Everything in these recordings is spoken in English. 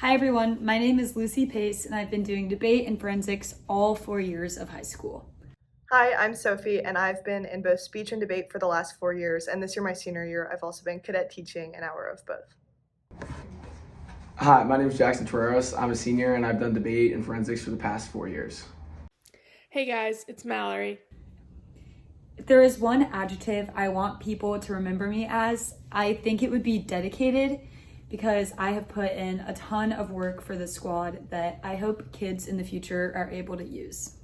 Hi everyone, my name is Lucy Pace and I've been doing debate and forensics all 4 years of high school. Hi, I'm Sophie, and I've been in both speech and debate for the last 4 years, and this year, my senior year, I've also been cadet teaching an hour of both. Hi, my name is Jackson Torreros. I'm a senior and I've done debate and forensics for the past 4 years. Hey guys, it's Mallory. If there is one adjective I want people to remember me as, I think it would be dedicated because I have put in a ton of work for the squad that I hope kids in the future are able to use.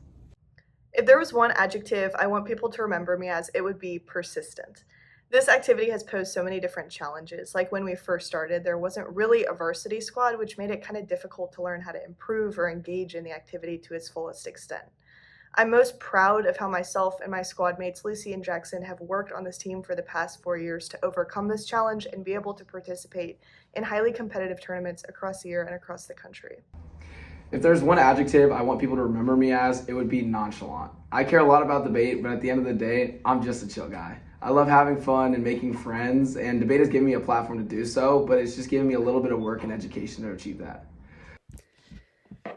If there was one adjective I want people to remember me as, it would be persistent. This activity has posed so many different challenges. Like when we first started, there wasn't really a varsity squad, which made it kind of difficult to learn how to improve or engage in the activity to its fullest extent. I'm most proud of how myself and my squad mates, Lucy and Jackson, have worked on this team for the past 4 years to overcome this challenge and be able to participate in highly competitive tournaments across the year and across the country. If there's one adjective I want people to remember me as, it would be nonchalant. I care a lot about debate, but at the end of the day, I'm just a chill guy. I love having fun and making friends, and debate has given me a platform to do so, but it's just given me a little bit of work and education to achieve that.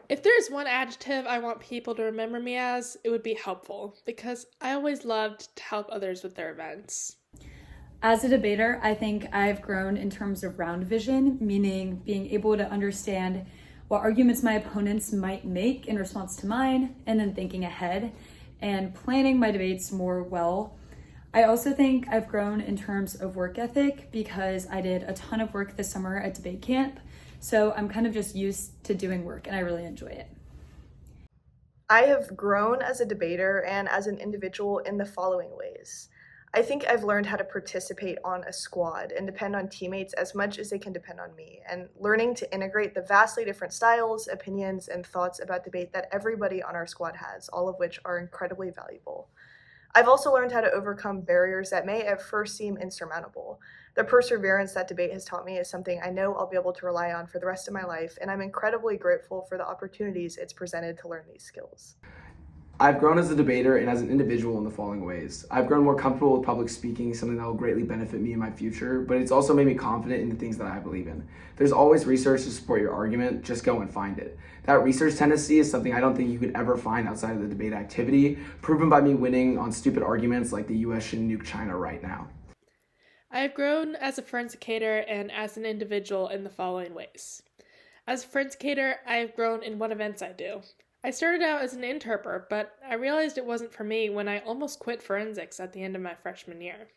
If there's one adjective I want people to remember me as, it would be helpful, because I always loved to help others with their events. As a debater, I think I've grown in terms of round vision, meaning being able to understand what arguments my opponents might make in response to mine, and then thinking ahead and planning my debates more well. I also think I've grown in terms of work ethic because I did a ton of work this summer at debate camp, so I'm kind of just used to doing work and I really enjoy it. I have grown as a debater and as an individual in the following ways. I think I've learned how to participate on a squad and depend on teammates as much as they can depend on me, and learning to integrate the vastly different styles, opinions, and thoughts about debate that everybody on our squad has, all of which are incredibly valuable. I've also learned how to overcome barriers that may at first seem insurmountable. The perseverance that debate has taught me is something I know I'll be able to rely on for the rest of my life, and I'm incredibly grateful for the opportunities it's presented to learn these skills. I've grown as a debater and as an individual in the following ways. I've grown more comfortable with public speaking, something that will greatly benefit me in my future, but it's also made me confident in the things that I believe in. There's always research to support your argument, just go and find it. That research tendency is something I don't think you could ever find outside of the debate activity, proven by me winning on stupid arguments like the US should nuke China right now. I have grown as a forensicator and as an individual in the following ways. As a forensicator, I have grown in what events I do. I started out as an interpreter, but I realized it wasn't for me when I almost quit forensics at the end of my freshman year.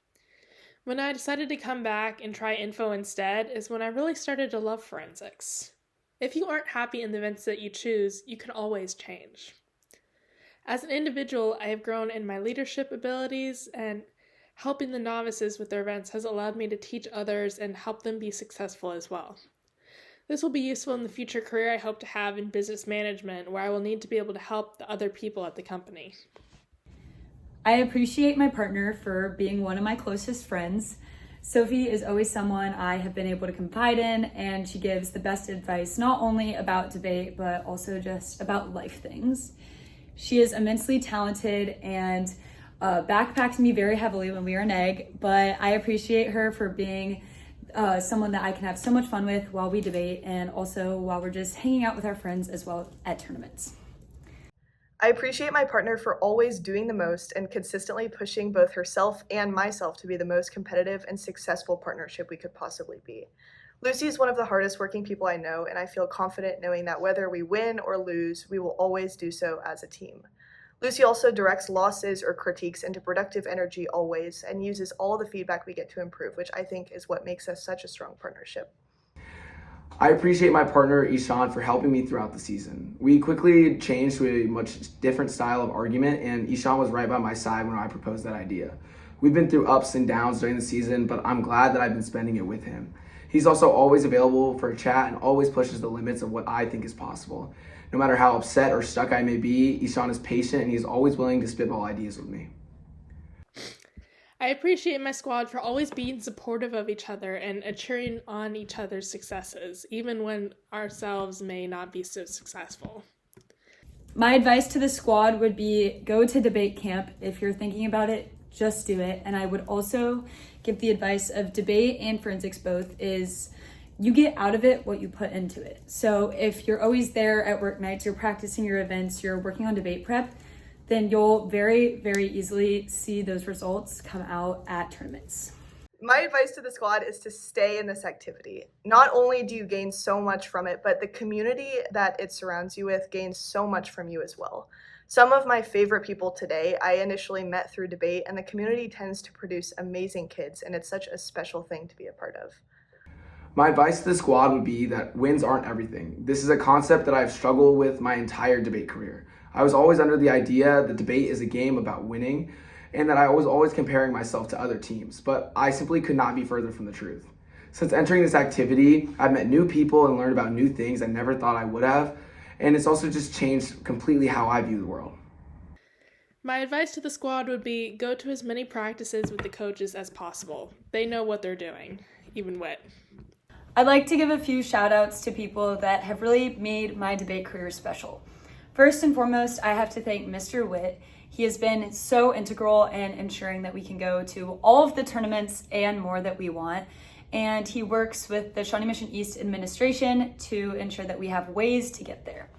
When I decided to come back and try info instead is when I really started to love forensics. If you aren't happy in the events that you choose, you can always change. As an individual, I have grown in my leadership abilities, and helping the novices with their events has allowed me to teach others and help them be successful as well. This will be useful in the future career I hope to have in business management, where I will need to be able to help the other people at the company. I appreciate my partner for being one of my closest friends. Sophie is always someone I have been able to confide in, and she gives the best advice not only about debate, but also just about life things. She is immensely talented and backpacked me very heavily when we were an egg, but I appreciate her for being someone that I can have so much fun with while we debate and also while we're just hanging out with our friends as well at tournaments. I appreciate my partner for always doing the most and consistently pushing both herself and myself to be the most competitive and successful partnership we could possibly be. Lucy is one of the hardest working people I know, and I feel confident knowing that whether we win or lose, we will always do so as a team. Lucy also directs losses or critiques into productive energy always and uses all the feedback we get to improve, which I think is what makes us such a strong partnership. I appreciate my partner Ishan for helping me throughout the season. We quickly changed to a much different style of argument, and Ishan was right by my side when I proposed that idea. We've been through ups and downs during the season, but I'm glad that I've been spending it with him. He's also always available for a chat and always pushes the limits of what I think is possible. No matter how upset or stuck I may be, Ishan is patient and he's always willing to spitball ideas with me. I appreciate my squad for always being supportive of each other and cheering on each other's successes, even when ourselves may not be so successful. My advice to the squad would be go to debate camp. If you're thinking about it, just do it. And I would also give the advice of debate and forensics both is you get out of it what you put into it. So if you're always there at work nights, you're practicing your events, you're working on debate prep, then you'll very, very easily see those results come out at tournaments. My advice to the squad is to stay in this activity. Not only do you gain so much from it, but the community that it surrounds you with gains so much from you as well. Some of my favorite people today I initially met through debate, and the community tends to produce amazing kids, and it's such a special thing to be a part of. My advice to the squad would be that wins aren't everything. This is a concept that I've struggled with my entire debate career. I was always under the idea that debate is a game about winning, and that I was always comparing myself to other teams, but I simply could not be further from the truth. Since entering this activity, I've met new people and learned about new things I never thought I would have, and it's also just changed completely how I view the world. My advice to the squad would be go to as many practices with the coaches as possible. They know what they're doing, even Whit. I'd like to give a few shout outs to people that have really made my debate career special. First and foremost, I have to thank Mr. Whit. He has been so integral in ensuring that we can go to all of the tournaments and more that we want. And he works with the Shawnee Mission East administration to ensure that we have ways to get there.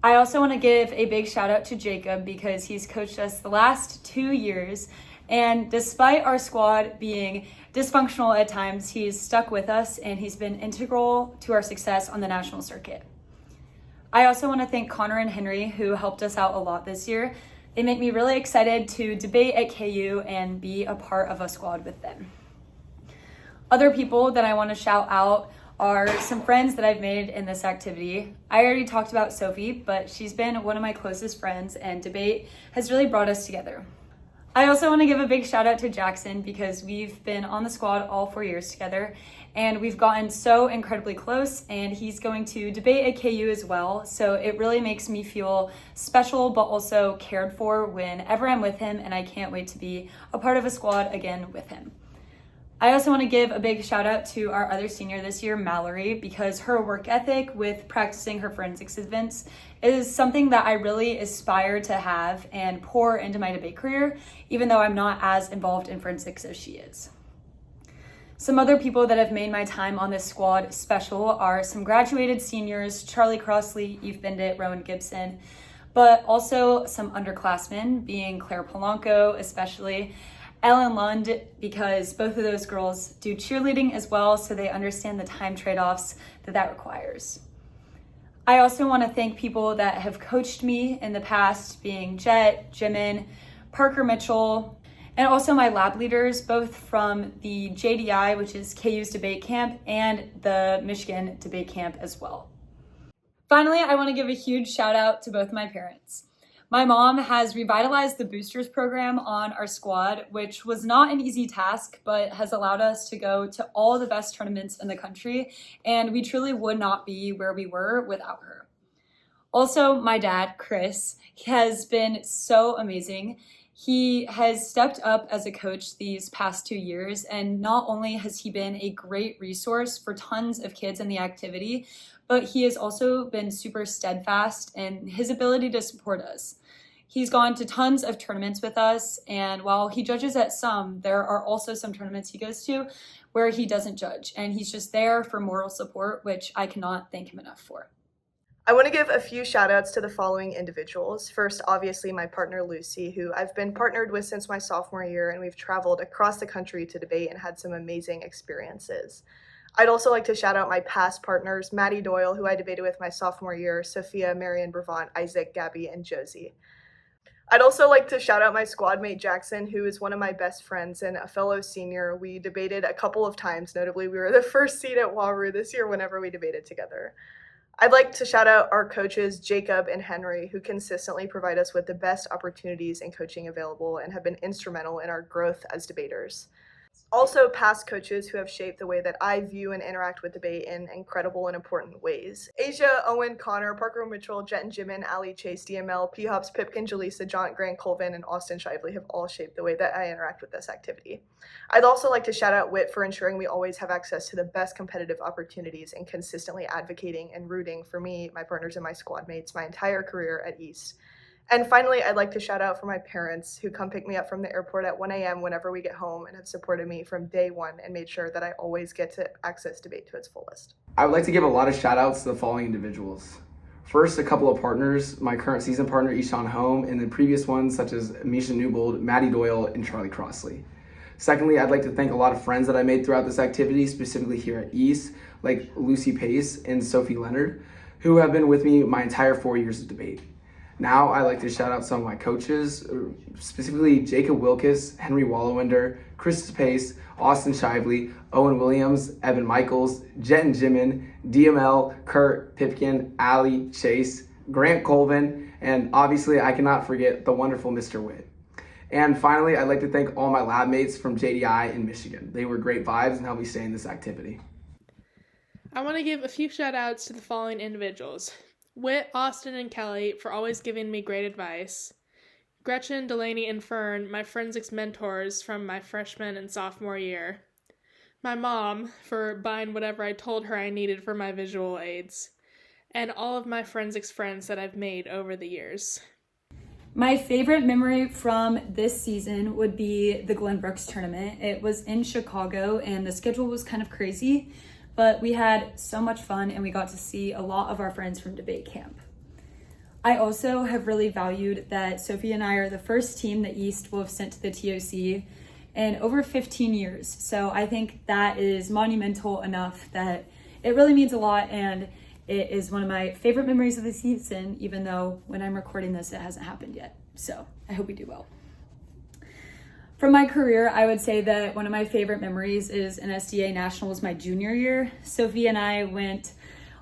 I also want to give a big shout out to Jacob because he's coached us the last 2 years. And despite our squad being dysfunctional at times, he's stuck with us and he's been integral to our success on the national circuit. I also want to thank Connor and Henry, who helped us out a lot this year. They make me really excited to debate at KU and be a part of a squad with them. Other people that I want to shout out are some friends that I've made in this activity. I already talked about Sophie, but she's been one of my closest friends, and debate has really brought us together. I also want to give a big shout out to Jackson because we've been on the squad all 4 years together and we've gotten so incredibly close, and he's going to debate at KU as well. So it really makes me feel special but also cared for whenever I'm with him, and I can't wait to be a part of a squad again with him. I also want to give a big shout out to our other senior this year, Mallory, because her work ethic with practicing her forensics events is something that I really aspire to have and pour into my debate career, even though I'm not as involved in forensics as she is. Some other people that have made my time on this squad special are some graduated seniors, Charlie Crossley, Eve Bendit, Rowan Gibson, but also some underclassmen, being Claire Polanco especially, Ellen Lund, because both of those girls do cheerleading as well, so they understand the time trade-offs that requires. I also want to thank people that have coached me in the past, being Jet, Jimin, Parker Mitchell, and also my lab leaders, both from the JDI, which is KU's debate camp, and the Michigan debate camp as well. Finally, I want to give a huge shout out to both my parents. My mom has revitalized the boosters program on our squad, which was not an easy task, but has allowed us to go to all the best tournaments in the country, and we truly would not be where we were without her. Also, my dad, Chris, has been so amazing. He has stepped up as a coach these past 2 years, and not only has he been a great resource for tons of kids in the activity, but he has also been super steadfast in his ability to support us. He's gone to tons of tournaments with us, and while he judges at some, there are also some tournaments he goes to where he doesn't judge, and he's just there for moral support, which I cannot thank him enough for. I want to give a few shout outs to the following individuals. First, obviously, my partner Lucy, who I've been partnered with since my sophomore year, and we've traveled across the country to debate and had some amazing experiences. I'd also like to shout out my past partners, Maddie Doyle, who I debated with my sophomore year, Sophia, Marion Brevant, Isaac, Gabby, and Josie. I'd also like to shout out my squad mate Jackson, who is one of my best friends and a fellow senior. We debated a couple of times. Notably, we were the first seed at Waru this year whenever we debated together. I'd like to shout out our coaches, Jacob and Henry, who consistently provide us with the best opportunities and coaching available and have been instrumental in our growth as debaters. Also, past coaches who have shaped the way that I view and interact with debate in incredible and important ways. Asia, Owen, Connor, Parker Mitchell, Jet and Jimin, Ali, Chase, DML, P-Hops, Pipkin, Jaleesa, John, Grant, Colvin, and Austin Shively have all shaped the way that I interact with this activity. I'd also like to shout out Whit for ensuring we always have access to the best competitive opportunities and consistently advocating and rooting for me, my partners, and my squad mates my entire career at East. And finally, I'd like to shout out for my parents who come pick me up from the airport at 1 a.m. whenever we get home and have supported me from day one and made sure that I always get to access debate to its fullest. I would like to give a lot of shout outs to the following individuals. First, a couple of partners, my current season partner, Ishan Home, and then previous ones such as Misha Newbold, Maddie Doyle, and Charlie Crossley. Secondly, I'd like to thank a lot of friends that I made throughout this activity, specifically here at East, like Lucy Pace and Sophie Leonard, who have been with me my entire 4 years of debate. Now, I'd like to shout out some of my coaches, specifically Jacob Wilkes, Henry Wallowinder, Chris Pace, Austin Shively, Owen Williams, Evan Michaels, Jet and Jimin, DML, Kurt, Pipkin, Ali, Chase, Grant Colvin, and obviously I cannot forget the wonderful Mr. Witt. And finally, I'd like to thank all my lab mates from JDI in Michigan. They were great vibes and helped me stay in this activity. I want to give a few shout outs to the following individuals. Whit, Austin, and Kelly for always giving me great advice. Gretchen, Delaney, and Fern, my forensics mentors from my freshman and sophomore year. My mom for buying whatever I told her I needed for my visual aids. And all of my forensics friends that I've made over the years. My favorite memory from this season would be the Glen Brooks tournament. It was in Chicago and the schedule was kind of crazy, but we had so much fun and we got to see a lot of our friends from debate camp. I also have really valued that Sophie and I are the first team that East will have sent to the TOC in over 15 years. So I think that is monumental enough that it really means a lot, and it is one of my favorite memories of the season, even though when I'm recording this, it hasn't happened yet. So I hope we do well. From my career, I would say that one of my favorite memories is NSDA Nationals my junior year. Sophie and I went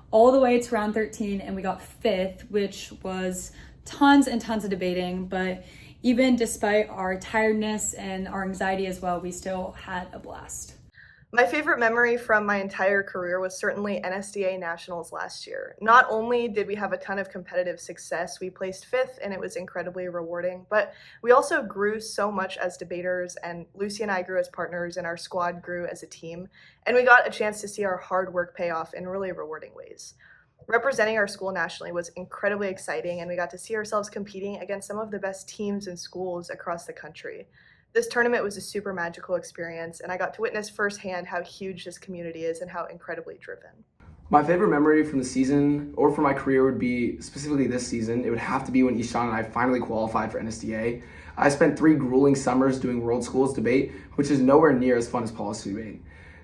all the way to round 13 and we got 5th, which was tons and tons of debating. But even despite our tiredness and our anxiety as well, we still had a blast. My favorite memory from my entire career was certainly NSDA Nationals last year. Not only did we have a ton of competitive success, we placed 5th and it was incredibly rewarding, but we also grew so much as debaters, and Lucy and I grew as partners and our squad grew as a team, and we got a chance to see our hard work pay off in really rewarding ways. Representing our school nationally was incredibly exciting, and we got to see ourselves competing against some of the best teams and schools across the country. This tournament was a super magical experience, and I got to witness firsthand how huge this community is and how incredibly driven. My favorite memory from the season, or from my career, would be specifically this season. It would have to be when Ishan and I finally qualified for NSDA. I spent 3 grueling summers doing World Schools debate, which is nowhere near as fun as policy debate.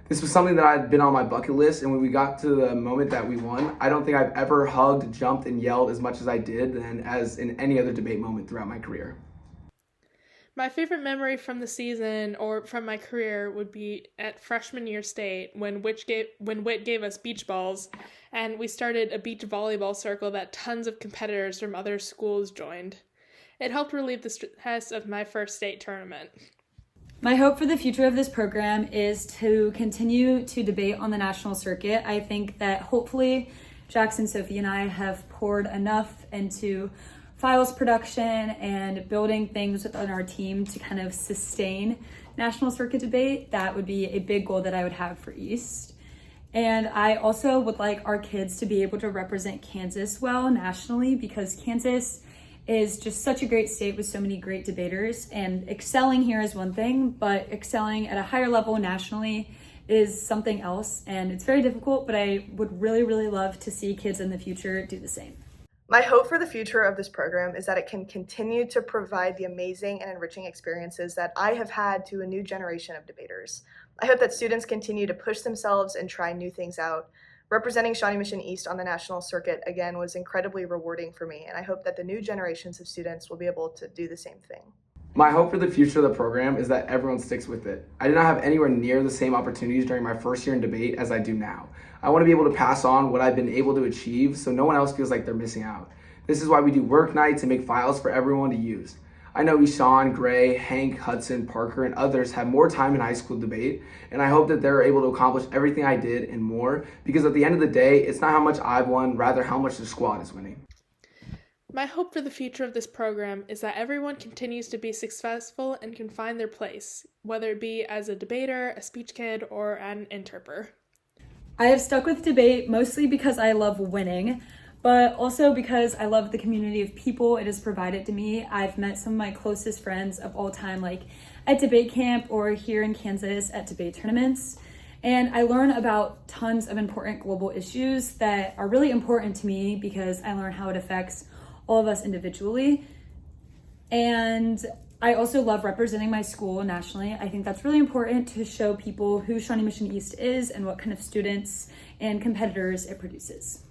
This was something that had been on my bucket list, and when we got to the moment that we won, I don't think I've ever hugged, jumped, and yelled as much as I did than as in any other debate moment throughout my career. My favorite memory from the season or from my career would be at freshman year state when Whit gave us beach balls, and we started a beach volleyball circle that tons of competitors from other schools joined. It helped relieve the stress of my first state tournament. My hope for the future of this program is to continue to debate on the national circuit. I think that hopefully Jackson, Sophie, and I have poured enough into files production and building things within our team to kind of sustain national circuit debate. That would be a big goal that I would have for East. And I also would like our kids to be able to represent Kansas well nationally, because Kansas is just such a great state with so many great debaters, and excelling here is one thing, but excelling at a higher level nationally is something else. And it's very difficult, but I would really, really love to see kids in the future do the same. My hope for the future of this program is that it can continue to provide the amazing and enriching experiences that I have had to a new generation of debaters. I hope that students continue to push themselves and try new things out. Representing Shawnee Mission East on the national circuit again was incredibly rewarding for me, and I hope that the new generations of students will be able to do the same thing. My hope for the future of the program is that everyone sticks with it. I did not have anywhere near the same opportunities during my first year in debate as I do now. I want to be able to pass on what I've been able to achieve so no one else feels like they're missing out. This is why we do work nights and make files for everyone to use. I know Ishan, Gray, Hank, Hudson, Parker, and others have more time in high school debate, and I hope that they're able to accomplish everything I did and more, because at the end of the day, it's not how much I've won, rather how much the squad is winning. My hope for the future of this program is that everyone continues to be successful and can find their place, whether it be as a debater, a speech kid, or an interpreter. I have stuck with debate mostly because I love winning, but also because I love the community of people it has provided to me. I've met some of my closest friends of all time, like at debate camp or here in Kansas at debate tournaments. And I learn about tons of important global issues that are really important to me because I learn how it affects all of us individually. And I also love representing my school nationally. I think that's really important to show people who Shawnee Mission East is and what kind of students and competitors it produces.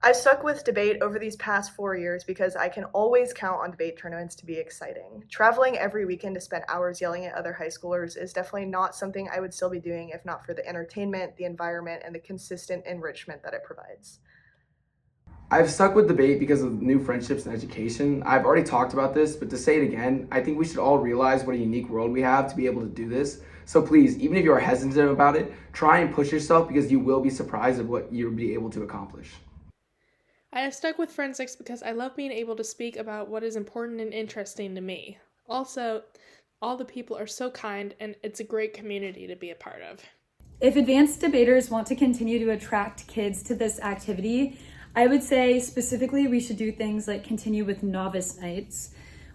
I've stuck with debate over these past 4 years because I can always count on debate tournaments to be exciting. Traveling every weekend to spend hours yelling at other high schoolers is definitely not something I would still be doing if not for the entertainment, the environment, and the consistent enrichment that it provides. I've stuck with debate because of new friendships and education. I've already talked about this, but to say it again, I think we should all realize what a unique world we have to be able to do this. So please, even if you are hesitant about it, try and push yourself because you will be surprised at what you'll be able to accomplish. I have stuck with forensics because I love being able to speak about what is important and interesting to me. Also, all the people are so kind and it's a great community to be a part of. If advanced debaters want to continue to attract kids to this activity, I would say specifically we should do things like continue with novice nights.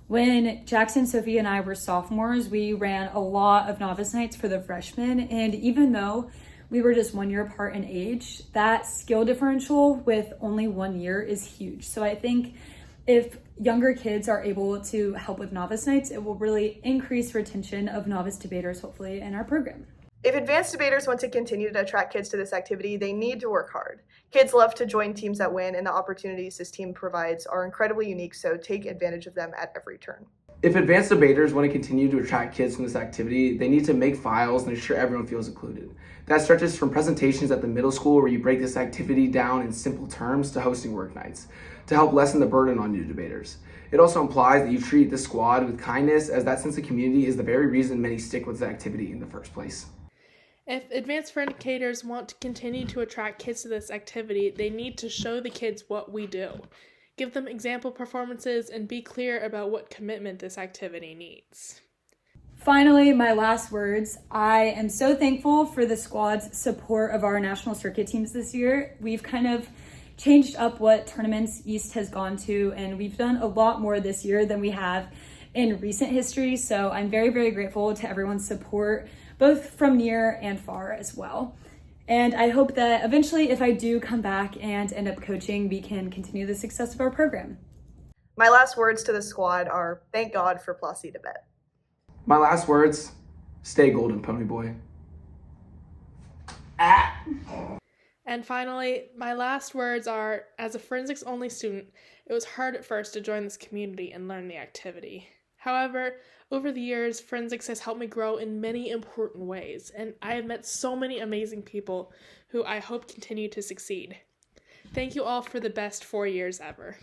When Jackson, Sophie, and I were sophomores, we ran a lot of novice nights for the freshmen, and even though we were just 1 year apart in age, that skill differential with only 1 year is huge. So I think if younger kids are able to help with novice nights, it will really increase retention of novice debaters, hopefully, in our program. If advanced debaters want to continue to attract kids to this activity, they need to work hard. Kids love to join teams that win, and the opportunities this team provides are incredibly unique, so take advantage of them at every turn. If advanced debaters want to continue to attract kids from this activity, they need to make files and ensure everyone feels included. That stretches from presentations at the middle school where you break this activity down in simple terms to hosting work nights to help lessen the burden on new debaters. It also implies that you treat the squad with kindness, as that sense of community is the very reason many stick with the activity in the first place. If advanced educators want to continue to attract kids to this activity, they need to show the kids what we do. Give them example performances and be clear about what commitment this activity needs. Finally, my last words. I am so thankful for the squad's support of our national circuit teams this year. We've kind of changed up what tournaments East has gone to, and we've done a lot more this year than we have in recent history. So I'm very, very grateful to everyone's support, both from near and far as well. And I hope that eventually, if I do come back and end up coaching, we can continue the success of our program. My last words to the squad are, thank God for Placida Bet. My last words, stay golden, pony boy. And finally, my last words are, as a forensics only student, it was hard at first to join this community and learn the activity. However, over the years, forensics has helped me grow in many important ways, and I have met so many amazing people who I hope continue to succeed. Thank you all for the best 4 years ever.